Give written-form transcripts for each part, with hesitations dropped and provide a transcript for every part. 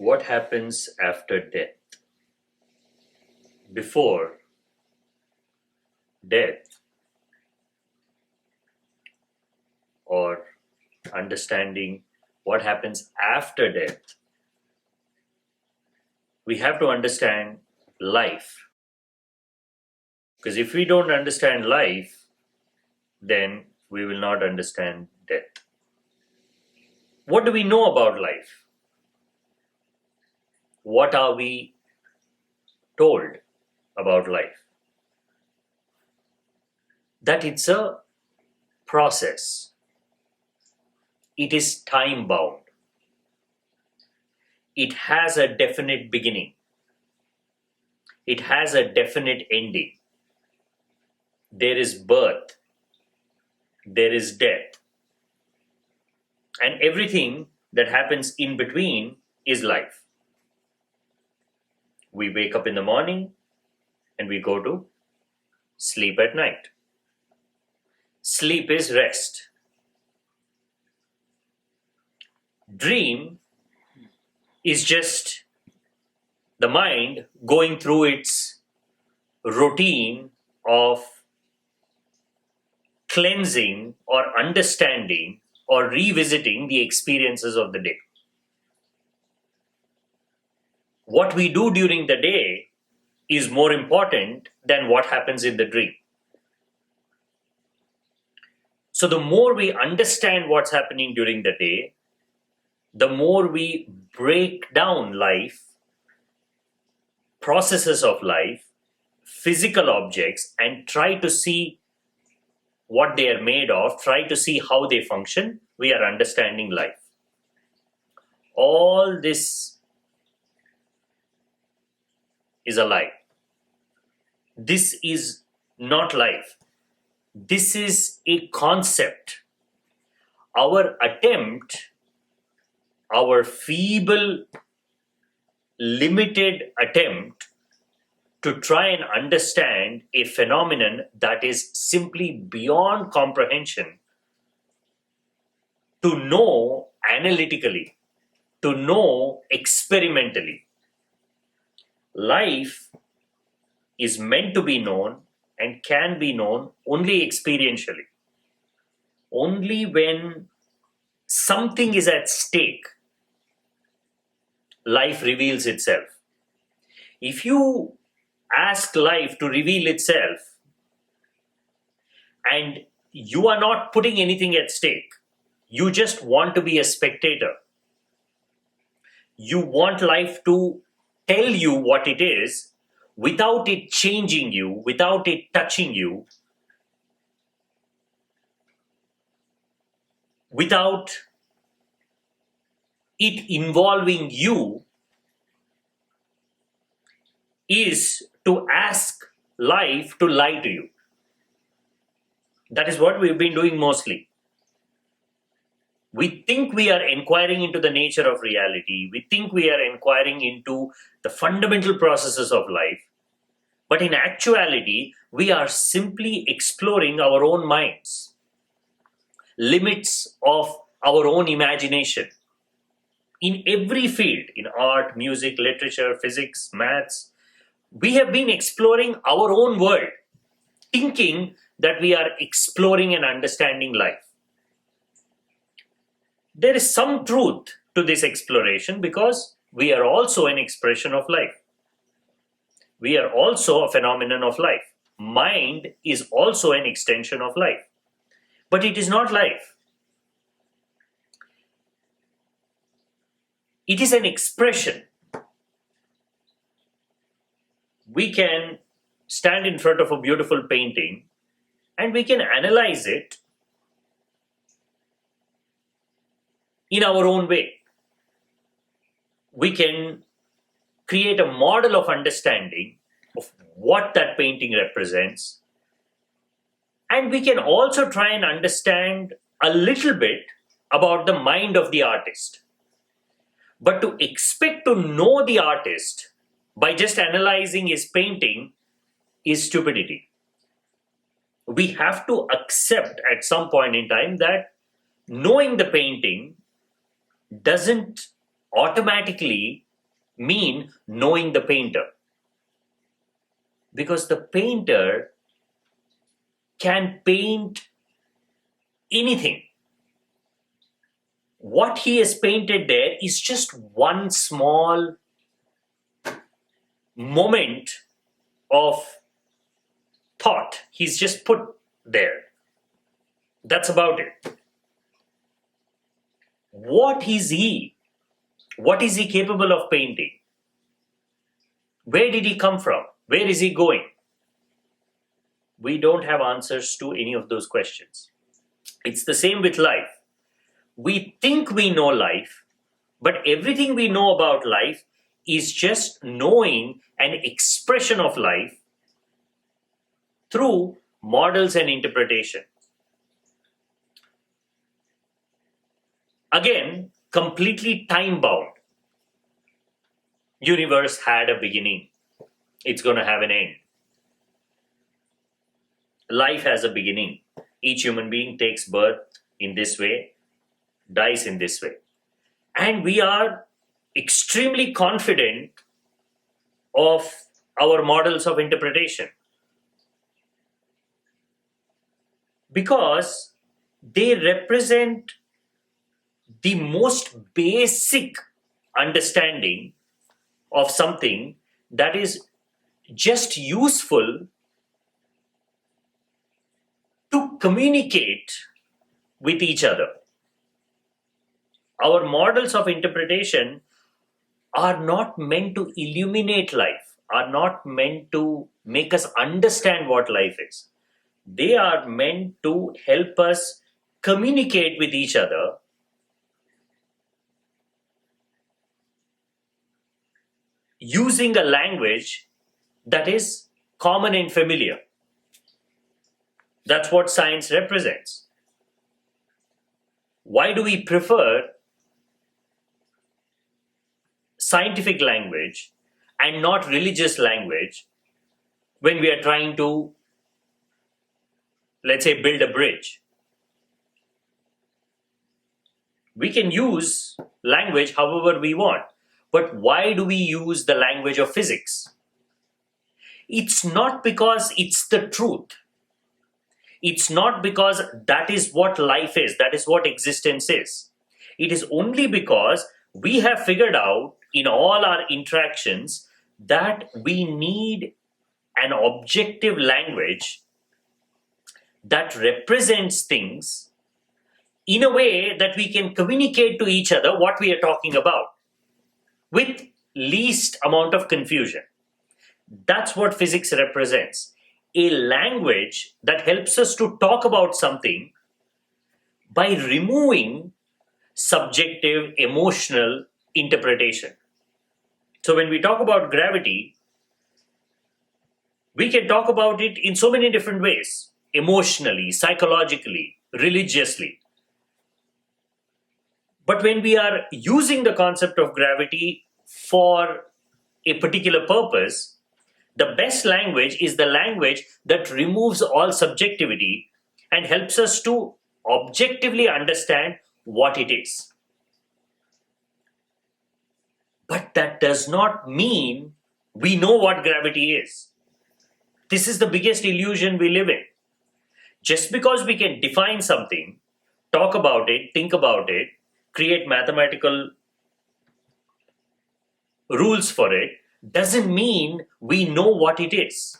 what happens after death? Before death, or understanding what happens after death, we have to understand life. Because if we don't understand life, then we will not understand death. What do we know about life? What are we told about life? That it's a process. It is time bound. It has a definite beginning. It has a definite ending. There is birth. There is death. And everything that happens in between is life. We wake up in the morning and we go to sleep at night. Sleep is rest. Dream is just the mind going through its routine of cleansing or understanding or revisiting the experiences of the day. What we do during the day is more important than what happens in the dream. So the more we understand what's happening during the day, the more we break down life, processes of life, physical objects, and try to see what they are made of, try to see how they function, we are understanding life. All this is a lie. This is not life. This is a concept. Our attempt, our feeble, limited attempt to try and understand a phenomenon that is simply beyond comprehension, to know analytically, to know experimentally. Life is meant to be known and can be known only experientially. Only when something is at stake, life reveals itself. If you ask life to reveal itself and you are not putting anything at stake, you just want to be a spectator. You want life to tell you what it is without it changing you, without it touching you, without it involving you, is to ask life to lie to you. That is what we've been doing mostly. We think we are inquiring into the nature of reality. We think we are inquiring into the fundamental processes of life. But in actuality, we are simply exploring our own minds, limits of our own imagination. In every field, in art, music, literature, physics, maths, we have been exploring our own world, thinking that we are exploring and understanding life. There is some truth to this exploration because we are also an expression of life. We are also a phenomenon of life. Mind is also an extension of life. But it is not life. It is an expression. We can stand in front of a beautiful painting and we can analyze it in our own way. We can create a model of understanding of what that painting represents. And we can also try and understand a little bit about the mind of the artist. But to expect to know the artist by just analyzing his painting is stupidity. We have to accept at some point in time that knowing the painting doesn't automatically mean knowing the painter. Because the painter can paint anything. What he has painted there is just one small moment of thought. He's just put there. That's about it. What is he? What is he capable of painting? Where did he come from? Where is he going? We don't have answers to any of those questions. It's the same with life. We think we know life, but everything we know about life is just knowing an expression of life through models and interpretation. Again, completely time-bound. Universe had a beginning. It's going to have an end. Life has a beginning. Each human being takes birth in this way, dies in this way. And we are extremely confident of our models of interpretation because they represent the most basic understanding of something that is just useful to communicate with each other. Our models of interpretation are not meant to illuminate life, are not meant to make us understand what life is. They are meant to help us communicate with each other using a language that is common and familiar. That's what science represents. Why do we prefer scientific language and not religious language when we are trying to, let's say, build a bridge? We can use language however we want, but why do we use the language of physics? It's not because it's the truth. It's not because that is what life is, that is what existence is. It is only because we have figured out in all our interactions that we need an objective language that represents things in a way that we can communicate to each other what we are talking about with least amount of confusion. That's what physics represents. A language that helps us to talk about something by removing subjective, emotional interpretation. So when we talk about gravity, we can talk about it in so many different ways, emotionally, psychologically, religiously. But when we are using the concept of gravity for a particular purpose, the best language is the language that removes all subjectivity and helps us to objectively understand what it is. But that does not mean we know what gravity is. This is the biggest illusion we live in. Just because we can define something, talk about it, think about it, create mathematical rules for it, doesn't mean we know what it is.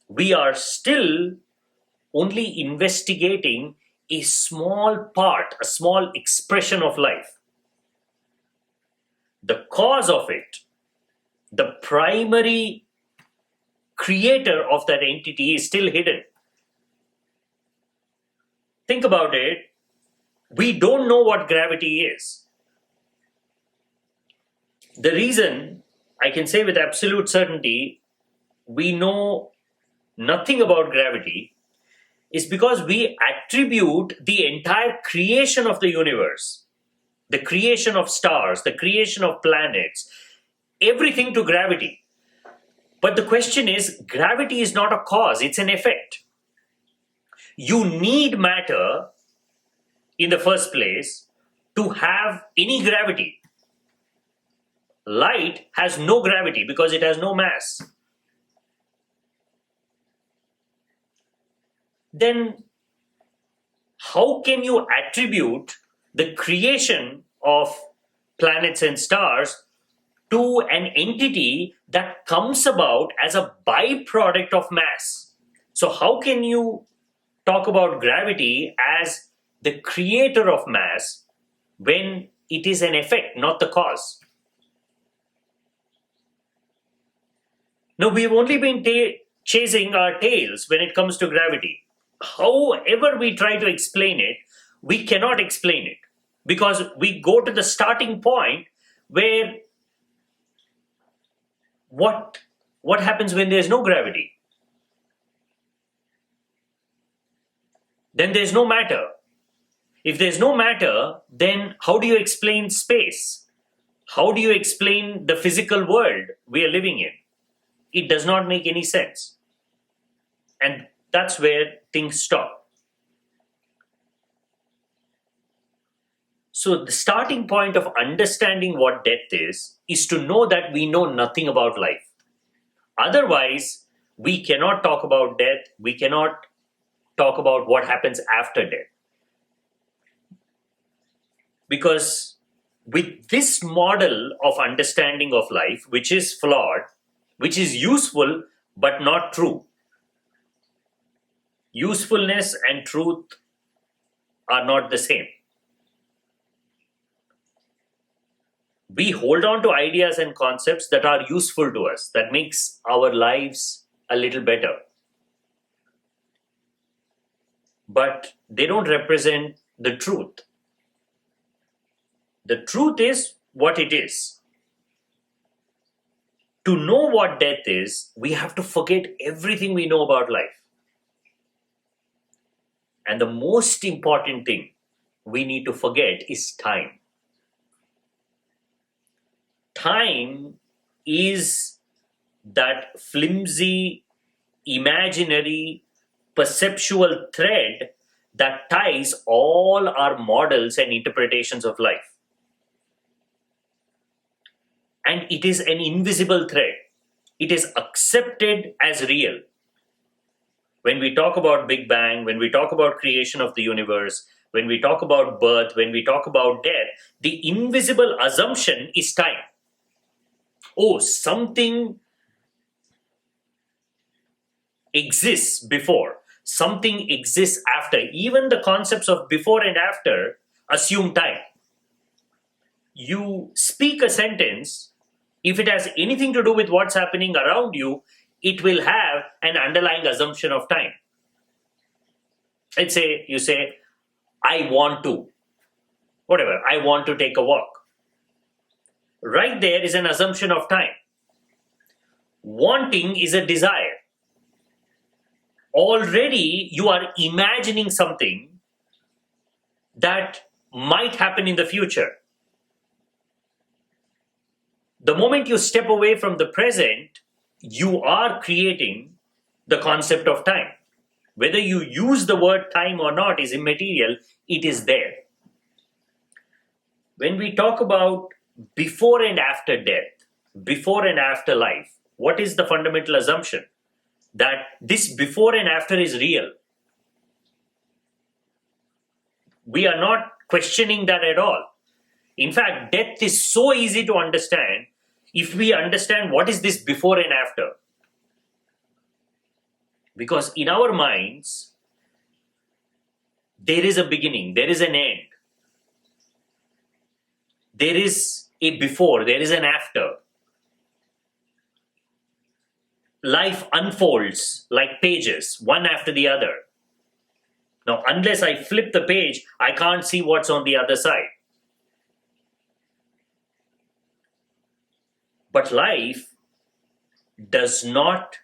We are still only investigating a small part, a small expression of life. The cause of it, the primary creator of that entity is still hidden. Think about it. We don't know what gravity is. The reason I can say with absolute certainty we know nothing about gravity is because we attribute the entire creation of the universe, the creation of stars, the creation of planets, everything to gravity. But the question is, gravity is not a cause, it's an effect. You need matter in the first place to have any gravity. Light has no gravity because it has no mass. Then how can you attribute the creation of planets and stars to an entity that comes about as a byproduct of mass? So, how can you talk about gravity as the creator of mass when it is an effect, not the cause? No, we've only been chasing our tails when it comes to gravity. However, we try to explain it, we cannot explain it because we go to the starting point where what happens when there's no gravity? Then there's no matter. If there's no matter, then how do you explain space? How do you explain the physical world we are living in? It does not make any sense. And that's where things stop. So, the starting point of understanding what death is to know that we know nothing about life. Otherwise, we cannot talk about death, we cannot talk about what happens after death. Because with this model of understanding of life, which is flawed, which is useful but not true, usefulness and truth are not the same. We hold on to ideas and concepts that are useful to us, that makes our lives a little better. But they don't represent the truth. The truth is what it is. To know what death is, we have to forget everything we know about life. And the most important thing we need to forget is time. Time is that flimsy, imaginary, perceptual thread that ties all our models and interpretations of life. And it is an invisible thread. It is accepted as real. When we talk about Big Bang, when we talk about creation of the universe, when we talk about birth, when we talk about death, the invisible assumption is time. Oh, something exists before, something exists after. Even the concepts of before and after assume time. You speak a sentence, if it has anything to do with what's happening around you, it will have an underlying assumption of time. Let's say you say, I want to, whatever, I want to take a walk. Right there is an assumption of time. Wanting is a desire. Already you are imagining something that might happen in the future. The moment you step away from the present, you are creating the concept of time. Whether you use the word time or not is immaterial, it is there. When we talk about before and after death, before and after life, what is the fundamental assumption? That this before and after is real. We are not questioning that at all. In fact, death is so easy to understand if we understand what is this before and after. Because in our minds, there is a beginning, there is an end. There is a before, there is an after. Life unfolds like pages, one after the other. Now, unless I flip the page, I can't see what's on the other side. But life does not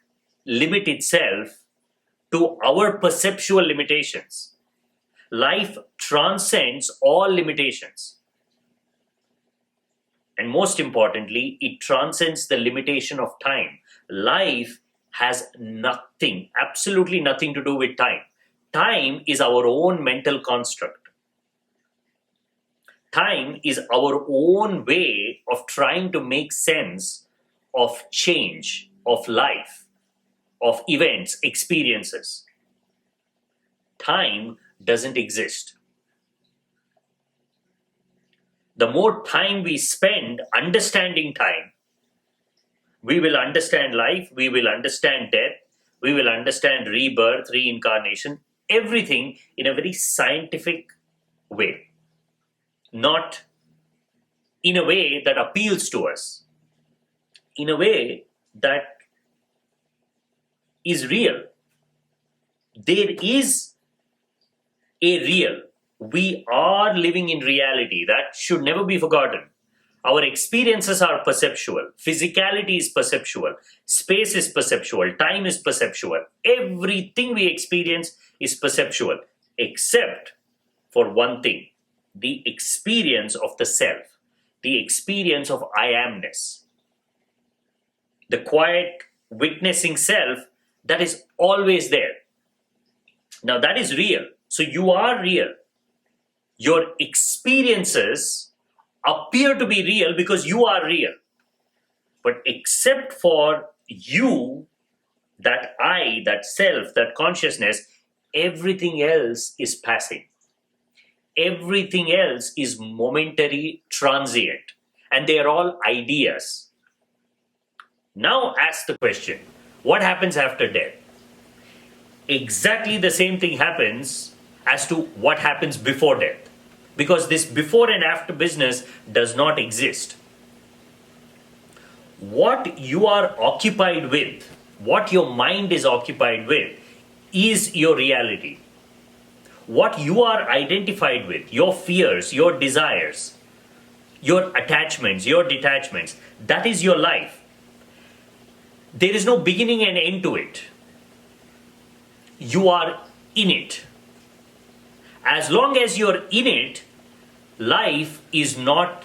limit itself to our perceptual limitations. Life transcends all limitations. And most importantly, it transcends the limitation of time. Life has nothing, absolutely nothing to do with time. Time is our own mental construct. Time is our own way of trying to make sense of change, of life, of events, experiences. Time doesn't exist. The more time we spend understanding time, we will understand life, we will understand death, we will understand rebirth, reincarnation, everything in a very scientific way, not in a way that appeals to us, in a way that is real. There is a real. We are living in reality. That should never be forgotten. Our experiences are perceptual. Physicality is perceptual. Space is perceptual. Time is perceptual. Everything we experience is perceptual, except for one thing: the experience of the self, the experience of I amness, the quiet, witnessing self that is always there. Now, that is real. So, you are real. Your experiences appear to be real because you are real. But except for you, that I, that self, that consciousness, everything else is passing. Everything else is momentary, transient. And they are all ideas. Now ask the question, what happens after death? Exactly the same thing happens as to what happens before death. Because this before and after business does not exist. What you are occupied with, what your mind is occupied with, is your reality. What you are identified with, your fears, your desires, your attachments, your detachments, that is your life. There is no beginning and end to it. You are in it. As long as you're in it, life is not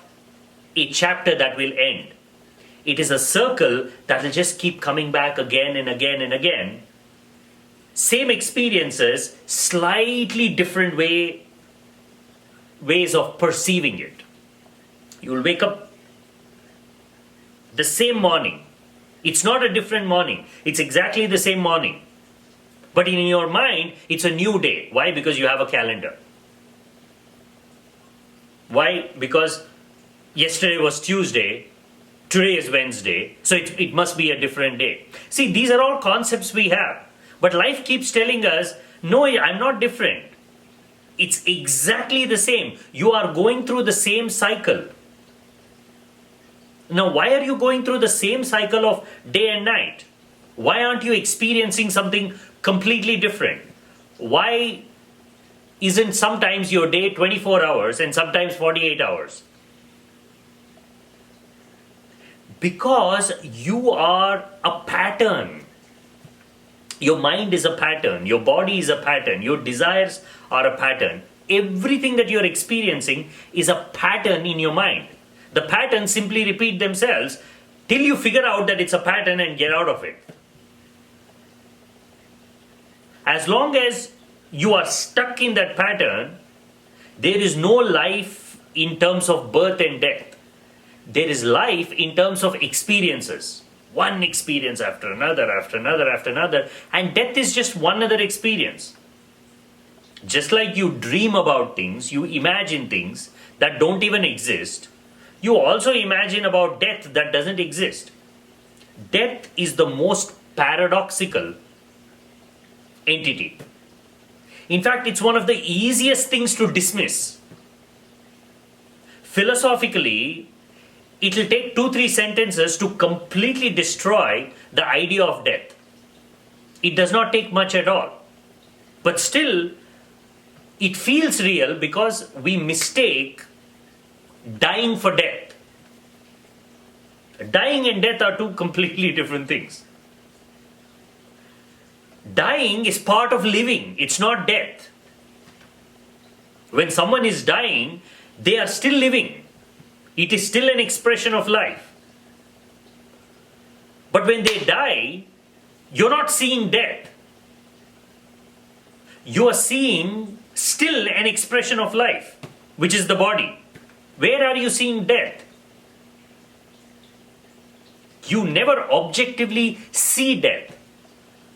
a chapter that will end. It is a circle that will just keep coming back again and again and again. Same experiences, slightly different ways of perceiving it. You will wake up the same morning. It's not a different morning. It's exactly the same morning. But in your mind, it's a new day. Why? Because you have a calendar. Why? Because yesterday was Tuesday, today is Wednesday, so it must be a different day. See, these are all concepts we have. But life keeps telling us, no, I'm not different. It's exactly the same. You are going through the same cycle. Now, why are you going through the same cycle of day and night? Why aren't you experiencing something completely different? Why isn't sometimes your day 24 hours and sometimes 48 hours? Because you are a pattern. Your mind is a pattern. Your body is a pattern. Your desires are a pattern. Everything that you're experiencing is a pattern in your mind. The patterns simply repeat themselves till you figure out that it's a pattern and get out of it. As long as you are stuck in that pattern, there is no life in terms of birth and death. There is life in terms of experiences. One experience after another, after another, after another. And death is just one other experience. Just like you dream about things, you imagine things that don't even exist, you also imagine about death that doesn't exist. Death is the most paradoxical entity. In fact, it's one of the easiest things to dismiss. Philosophically, it will take 2-3 sentences to completely destroy the idea of death. It does not take much at all. But still, it feels real because we mistake dying for death. Dying and death are two completely different things. Dying is part of living, it's not death. When someone is dying, they are still living. It is still an expression of life. But when they die, you're not seeing death. You are seeing still an expression of life, which is the body. Where are you seeing death? You never objectively see death.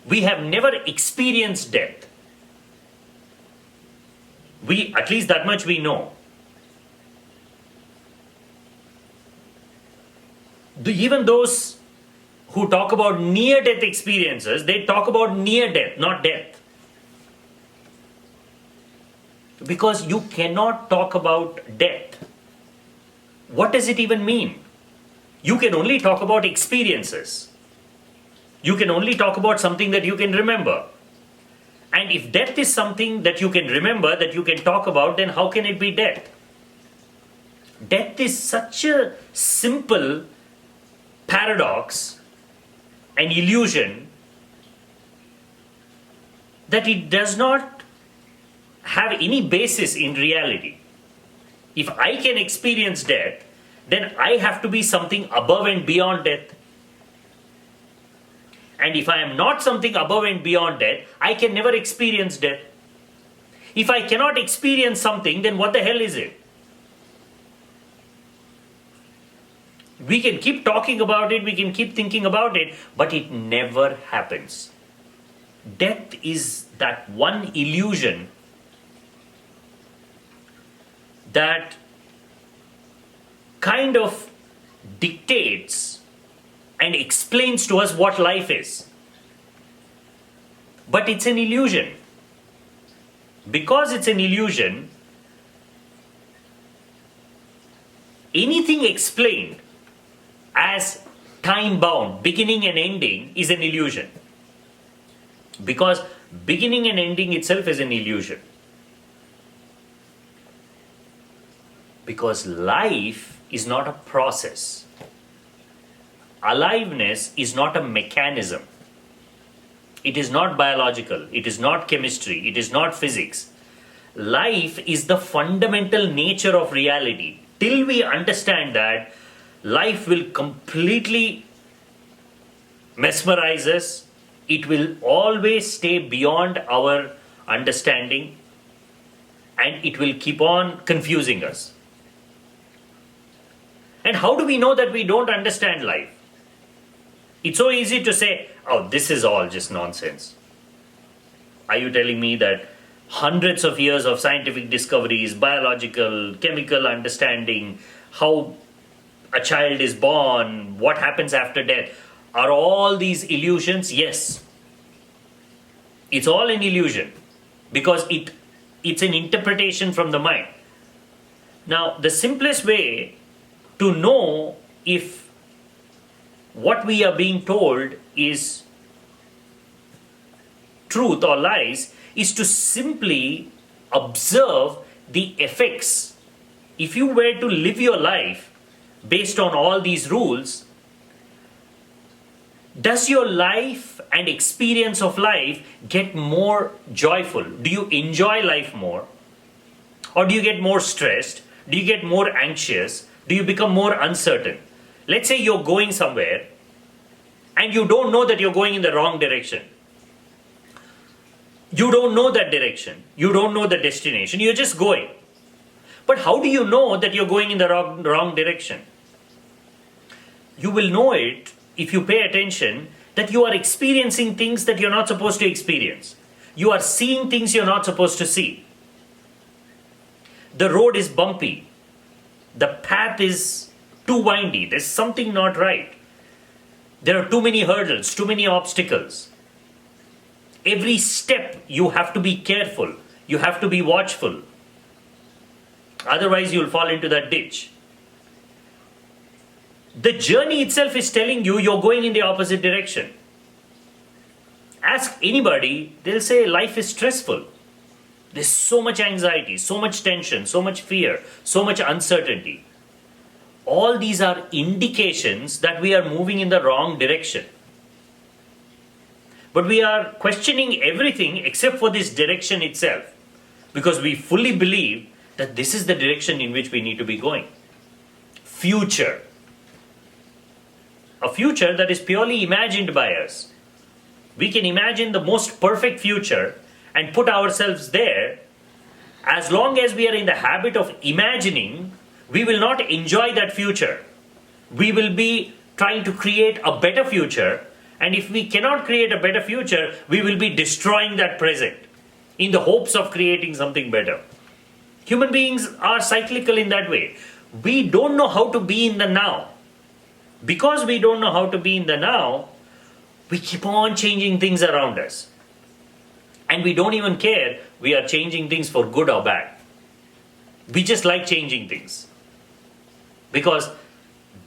We have never experienced death. At least that much we know. Even those who talk about near-death experiences, they talk about near-death, not death. Because you cannot talk about death. What does it even mean? You can only talk about experiences. You can only talk about something that you can remember. And if death is something that you can remember, that you can talk about, then how can it be death? Death is such a simple paradox, an illusion, that it does not have any basis in reality. If I can experience death, then I have to be something above and beyond death. And if I am not something above and beyond death, I can never experience death. If I cannot experience something, then what the hell is it? We can keep talking about it, we can keep thinking about it, but it never happens. Death is that one illusion that kind of dictates and explains to us what life is. But it's an illusion. Because it's an illusion, anything explained as time-bound, beginning and ending, is an illusion. Because beginning and ending itself is an illusion. Because life is not a process. Aliveness is not a mechanism. It is not biological. It is not chemistry. It is not physics. Life is the fundamental nature of reality. Till we understand that, life will completely mesmerize us. It will always stay beyond our understanding, and it will keep on confusing us. And how do we know that we don't understand life? It's so easy to say, oh, this is all just nonsense. Are you telling me that hundreds of years of scientific discoveries, biological, chemical understanding, how a child is born, what happens after death, are all these illusions? Yes. It's all an illusion because it's an interpretation from the mind. Now, the simplest way to know if what we are being told is truth or lies is to simply observe the effects. If you were to live your life based on all these rules, does your life and experience of life get more joyful? Do you enjoy life more? Or do you get more stressed? Do you get more anxious? Do you become more uncertain? Let's say you're going somewhere and you don't know that you're going in the wrong direction. You don't know that direction. You don't know the destination. You're just going. But how do you know that you're going in the wrong direction? You will know it if you pay attention that you are experiencing things that you're not supposed to experience. You are seeing things you're not supposed to see. The road is bumpy. The path is too windy. There's something not right. There are too many hurdles, too many obstacles. Every step you have to be careful. You have to be watchful. Otherwise you'll fall into that ditch. The journey itself is telling you you're going in the opposite direction. Ask anybody, they'll say life is stressful. There's so much anxiety, so much tension, so much fear, so much uncertainty. All these are indications that we are moving in the wrong direction. But we are questioning everything except for this direction itself, because we fully believe that this is the direction in which we need to be going. Future. A future that is purely imagined by us. We can imagine the most perfect future and put ourselves there. As long as we are in the habit of imagining, we will not enjoy that future. We will be trying to create a better future, and if we cannot create a better future, we will be destroying that present in the hopes of creating something better. Human beings are cyclical in that way. We don't know how to be in the now. Because we don't know how to be in the now, we keep on changing things around us. And we don't even care we are changing things for good or bad. We just like changing things. Because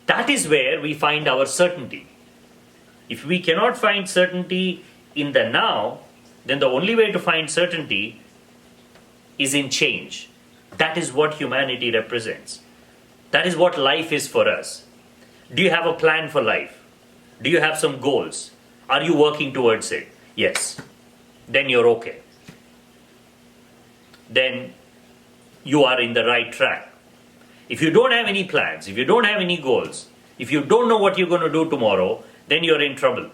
that is where we find our certainty. If we cannot find certainty in the now, then the only way to find certainty is in change. That is what humanity represents. That is what life is for us. Do you have a plan for life? Do you have some goals? Are you working towards it? Yes. Then you're okay. Then you are in the right track. If you don't have any plans, if you don't have any goals, if you don't know what you're going to do tomorrow, then you're in trouble.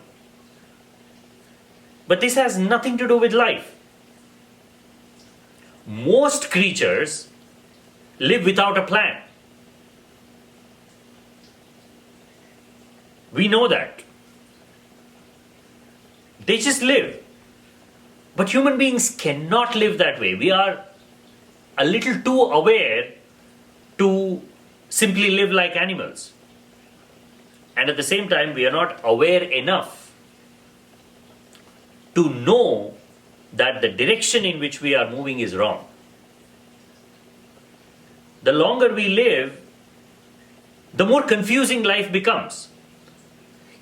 But this has nothing to do with life. Most creatures live without a plan. We know that. They just live. But human beings cannot live that way. We are a little too aware to simply live like animals. And at the same time, we are not aware enough to know that the direction in which we are moving is wrong. The longer we live, the more confusing life becomes.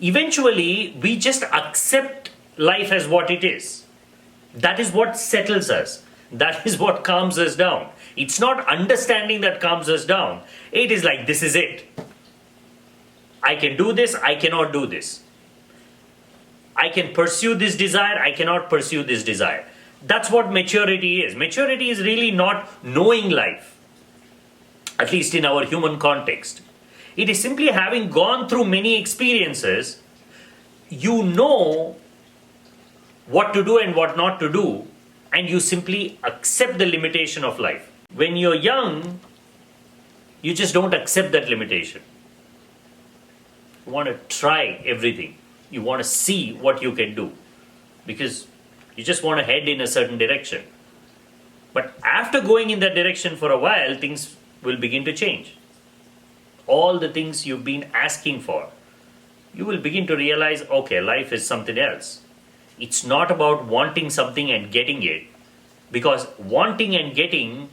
Eventually, we just accept life as what it is. That is what settles us. That is what calms us down. It's not understanding that calms us down. It is like, this is it. I can do this, I cannot do this. I can pursue this desire, I cannot pursue this desire. That's what maturity is. Maturity is really not knowing life, at least in our human context. It is simply having gone through many experiences, you know what to do and what not to do, and you simply accept the limitation of life. When you're young, you just don't accept that limitation. You want to try everything. You want to see what you can do because you just want to head in a certain direction. But after going in that direction for a while, things will begin to change. All the things you've been asking for, you will begin to realize, okay, life is something else. It's not about wanting something and getting it, because wanting and getting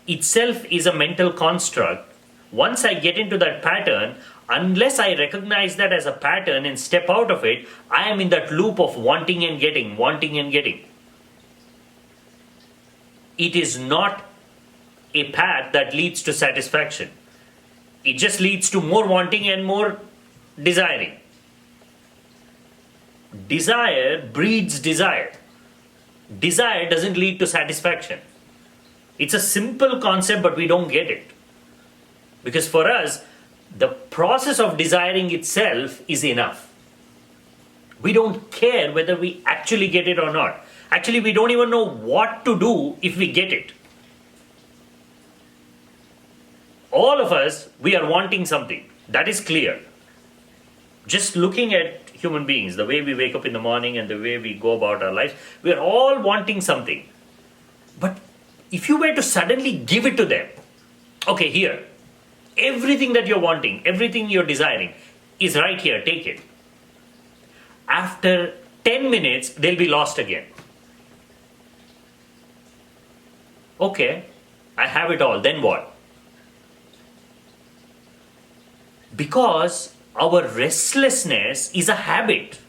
itself is a mental construct. Once I get into that pattern, unless I recognize that as a pattern and step out of it, I am in that loop of wanting and getting, wanting and getting. It is not a path that leads to satisfaction. It just leads to more wanting and more desiring. Desire breeds desire. Desire doesn't lead to satisfaction. It's a simple concept, but we don't get it. Because for us, the process of desiring itself is enough. We don't care whether we actually get it or not. Actually, we don't even know what to do if we get it. All of us, we are wanting something. That is clear. Just looking at human beings, the way we wake up in the morning and the way we go about our lives, we are all wanting something. But if you were to suddenly give it to them, okay, here, everything that you're wanting, everything you're desiring is right here, take it. After 10 minutes, they'll be lost again. Okay, I have it all, then what? Because our restlessness is a habit.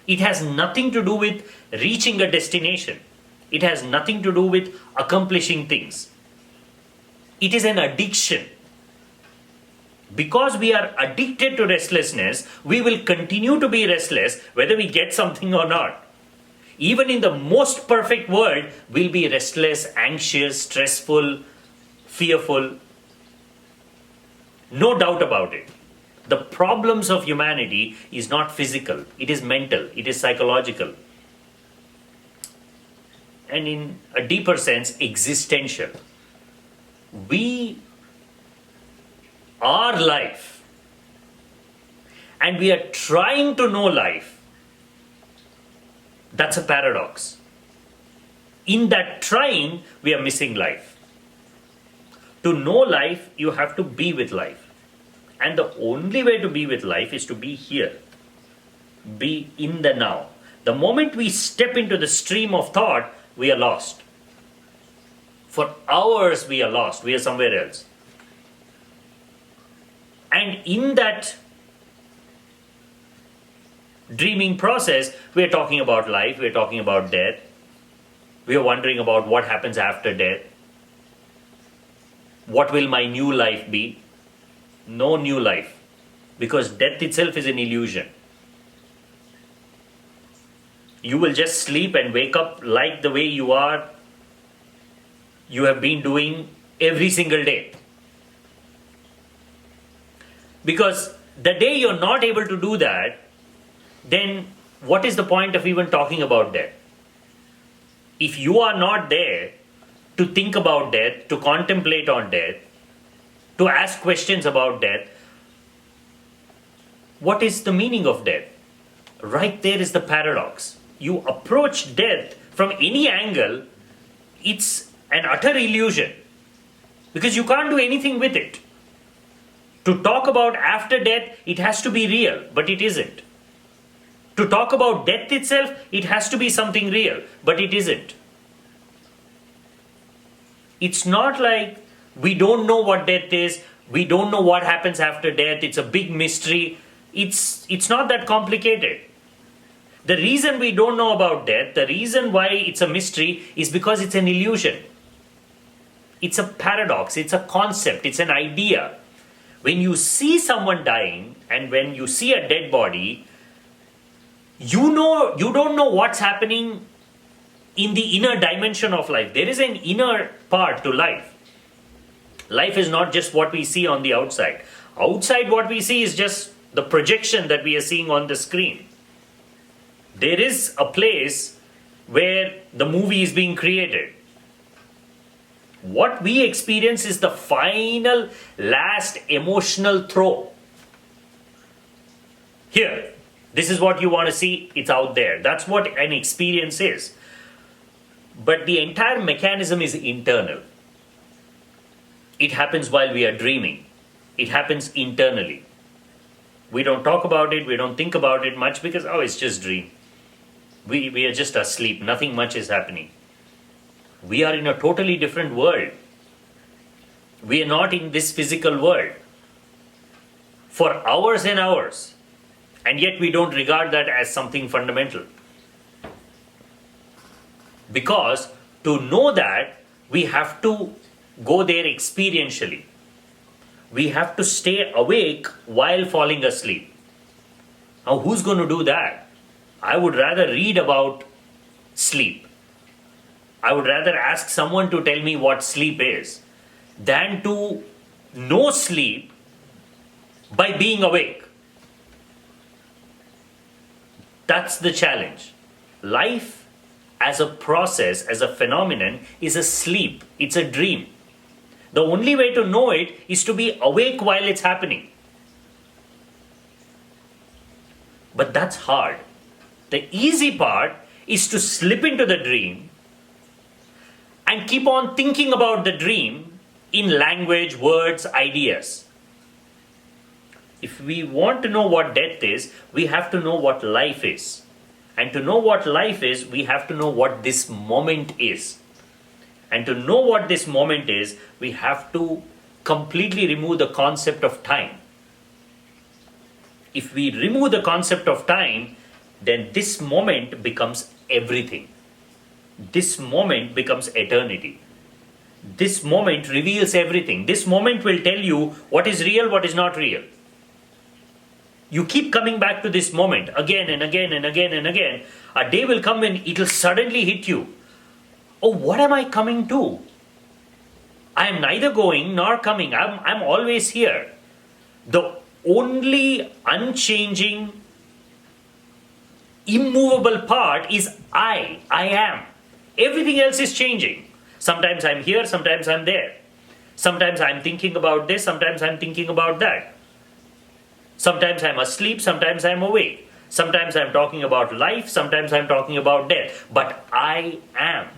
It has nothing to do with reaching a destination. It has nothing to do with accomplishing things. It is an addiction. Because we are addicted to restlessness, we will continue to be restless whether we get something or not. Even in the most perfect world, we'll be restless, anxious, stressful, fearful. No doubt about it. The problems of humanity is not physical, it is mental, it is psychological. And in a deeper sense, existential. We our life and we are trying to know life, that's a paradox. In that trying, we are missing life. To know life, you have to be with life. And the only way to be with life is to be here. Be in the now. The moment we step into the stream of thought, we are lost. For hours we are lost. We are somewhere else. And in that dreaming process, we are talking about life, we are talking about death. We are wondering about what happens after death. What will my new life be? No new life. Because death itself is an illusion. You will just sleep and wake up like the way you have been doing every single day. Because the day you're not able to do that, then what is the point of even talking about death? If you are not there to think about death, to contemplate on death, to ask questions about death, what is the meaning of death? Right there is the paradox. You approach death from any angle, it's an utter illusion. Because you can't do anything with it. To talk about after death, it has to be real, but it isn't. To talk about death itself, it has to be something real, but it isn't. It's not like we don't know what death is, we don't know what happens after death, it's a big mystery. It's not that complicated. The reason we don't know about death, the reason why it's a mystery is because it's an illusion. It's a paradox, it's a concept, it's an idea. When you see someone dying and when you see a dead body, you don't know what's happening in the inner dimension of life. There is an inner part to life. Life is not just what we see on the outside. Outside, what we see is just the projection that we are seeing on the screen. There is a place where the movie is being created. What we experience is the final, last emotional throw. Here, this is what you want to see, it's out there. That's what an experience is. But the entire mechanism is internal. It happens while we are dreaming. It happens internally. We don't talk about it, we don't think about it much because, it's just dream. We are just asleep, nothing much is happening. We are in a totally different world. We are not in this physical world. For hours and hours. And yet we don't regard that as something fundamental. Because to know that, we have to go there experientially. We have to stay awake while falling asleep. Now, who's going to do that? I would rather read about sleep. I would rather ask someone to tell me what sleep is than to know sleep by being awake. That's the challenge. Life as a process, as a phenomenon, is a sleep. It's a dream. The only way to know it is to be awake while it's happening. But that's hard. The easy part is to slip into the dream and keep on thinking about the dream in language, words, ideas. If we want to know what death is, we have to know what life is. And to know what life is, we have to know what this moment is. And to know what this moment is, we have to completely remove the concept of time. If we remove the concept of time, then this moment becomes everything. This moment becomes eternity. This moment reveals everything. This moment will tell you what is real, what is not real. You keep coming back to this moment again and again and again and again. A day will come when it will suddenly hit you. Oh, what am I coming to? I am neither going nor coming. I'm always here. The only unchanging, immovable part is I am. Everything else is changing. Sometimes I'm here, sometimes I'm there. Sometimes I'm thinking about this, sometimes I'm thinking about that. Sometimes I'm asleep, sometimes I'm awake. Sometimes I'm talking about life, sometimes I'm talking about death. But I am.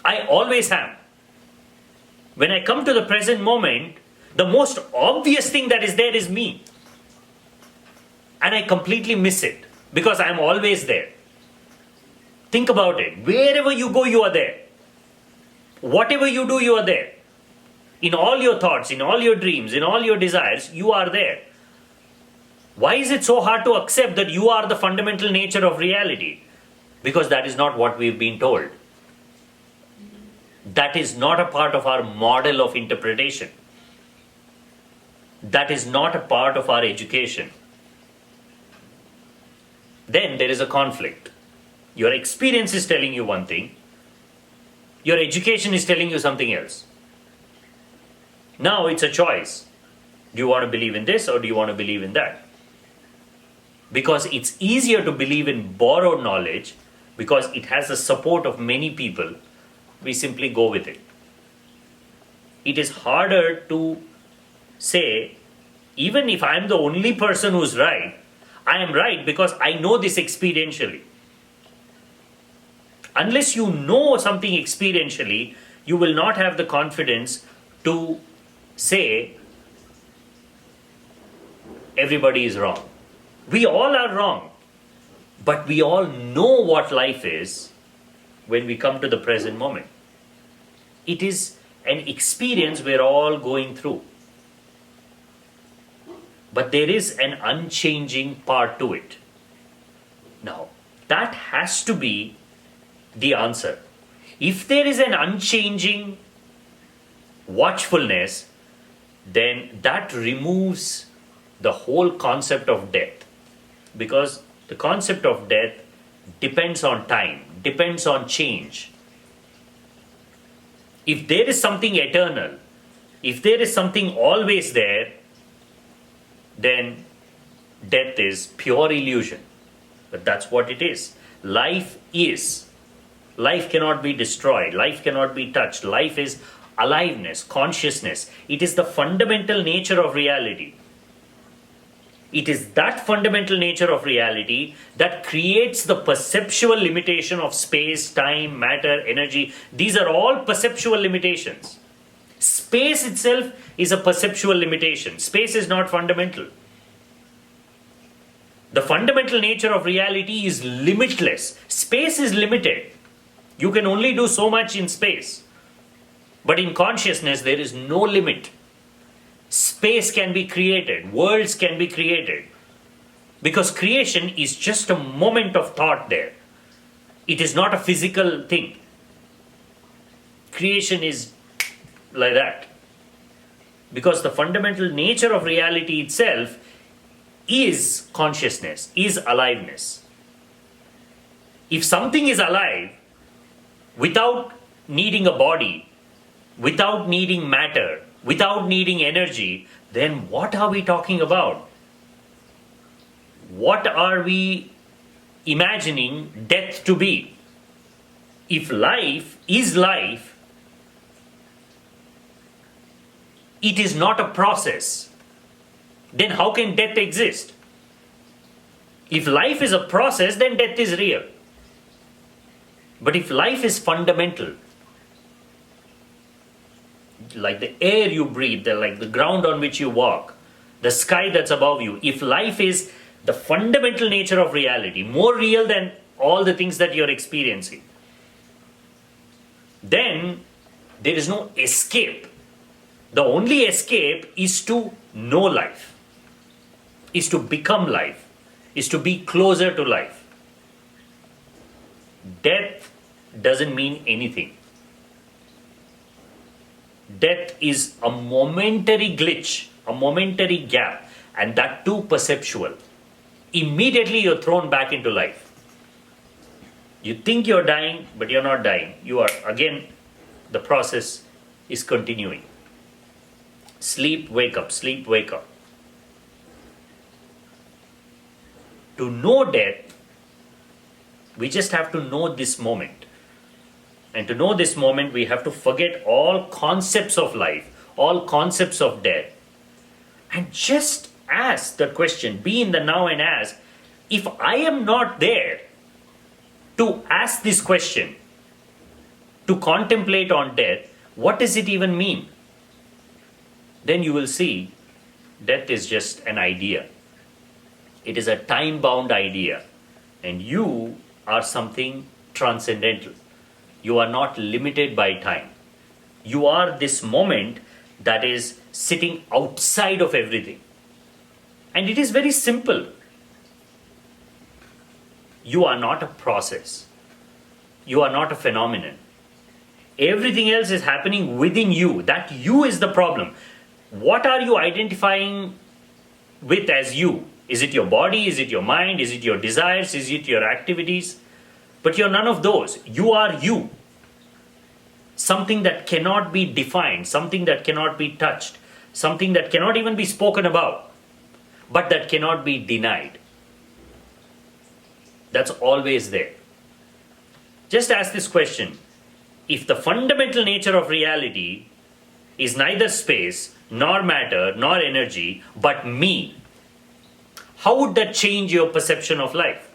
I always am. When I come to the present moment, the most obvious thing that is there is me. And I completely miss it because I'm always there. Think about it. Wherever you go, you are there. Whatever you do, you are there. In all your thoughts, in all your dreams, in all your desires, you are there. Why is it so hard to accept that you are the fundamental nature of reality? Because that is not what we've been told. That is not a part of our model of interpretation. That is not a part of our education. Then there is a conflict. Your experience is telling you one thing, your education is telling you something else. Now it's a choice. Do you want to believe in this or do you want to believe in that? Because it's easier to believe in borrowed knowledge because it has the support of many people. We simply go with it. It is harder to say, even if I'm the only person who's right, I am right because I know this experientially. Unless you know something experientially, you will not have the confidence to say everybody is wrong. We all are wrong, but we all know what life is when we come to the present moment. It is an experience we're all going through. But there is an unchanging part to it. Now, that has to be the answer. If there is an unchanging watchfulness, then that removes the whole concept of death. Because the concept of death depends on time, depends on change. If there is something eternal, if there is something always there, then death is pure illusion. But that's what it is. Life is. Life cannot be destroyed. Life cannot be touched. Life is aliveness, consciousness. It is the fundamental nature of reality. It is that fundamental nature of reality that creates the perceptual limitation of space, time, matter, energy. These are all perceptual limitations. Space itself is a perceptual limitation. Space is not fundamental. The fundamental nature of reality is limitless. Space is limited. You can only do so much in space. But in consciousness, there is no limit. Space can be created. Worlds can be created. Because creation is just a moment of thought there. It is not a physical thing. Creation is like that. Because the fundamental nature of reality itself is consciousness, is aliveness. If something is alive without needing a body, without needing matter, without needing energy, then what are we talking about? What are we imagining death to be? If life is life, it is not a process, then how can death exist? If life is a process, then death is real. But if life is fundamental, like the air you breathe, like the ground on which you walk, the sky that's above you, if life is the fundamental nature of reality, more real than all the things that you're experiencing, then there is no escape. The only escape is to know life, is to become life, is to be closer to life. Death doesn't mean anything. Death is a momentary glitch, a momentary gap, and that too perceptual. Immediately you're thrown back into life. You think you're dying, but you're not dying. You are, again, the process is continuing. Sleep, wake up, sleep, wake up. To know death, we just have to know this moment. And to know this moment, we have to forget all concepts of life, all concepts of death, and just ask the question, be in the now and ask, if I am not there to ask this question, to contemplate on death, what does it even mean? Then you will see death is just an idea. It is a time bound idea, and you are something transcendental. You are not limited by time. You are this moment that is sitting outside of everything. And it is very simple. You are not a process. You are not a phenomenon. Everything else is happening within you. That you is the problem. What are you identifying with as you? Is it your body? Is it your mind? Is it your desires? Is it your activities? But you're none of those. You are you. Something that cannot be defined, something that cannot be touched, something that cannot even be spoken about, but that cannot be denied. That's always there. Just ask this question. If the fundamental nature of reality is neither space, nor matter, nor energy, but me, how would that change your perception of life?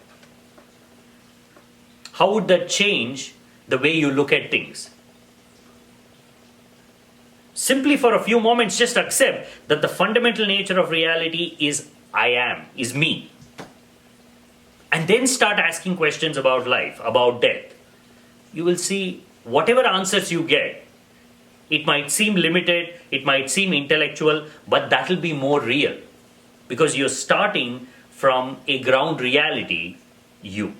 How would that change the way you look at things? Simply for a few moments, just accept that the fundamental nature of reality is I am, is me. And then start asking questions about life, about death. You will see whatever answers you get, it might seem limited, it might seem intellectual, but that will be more real. Because you're starting from a ground reality, you.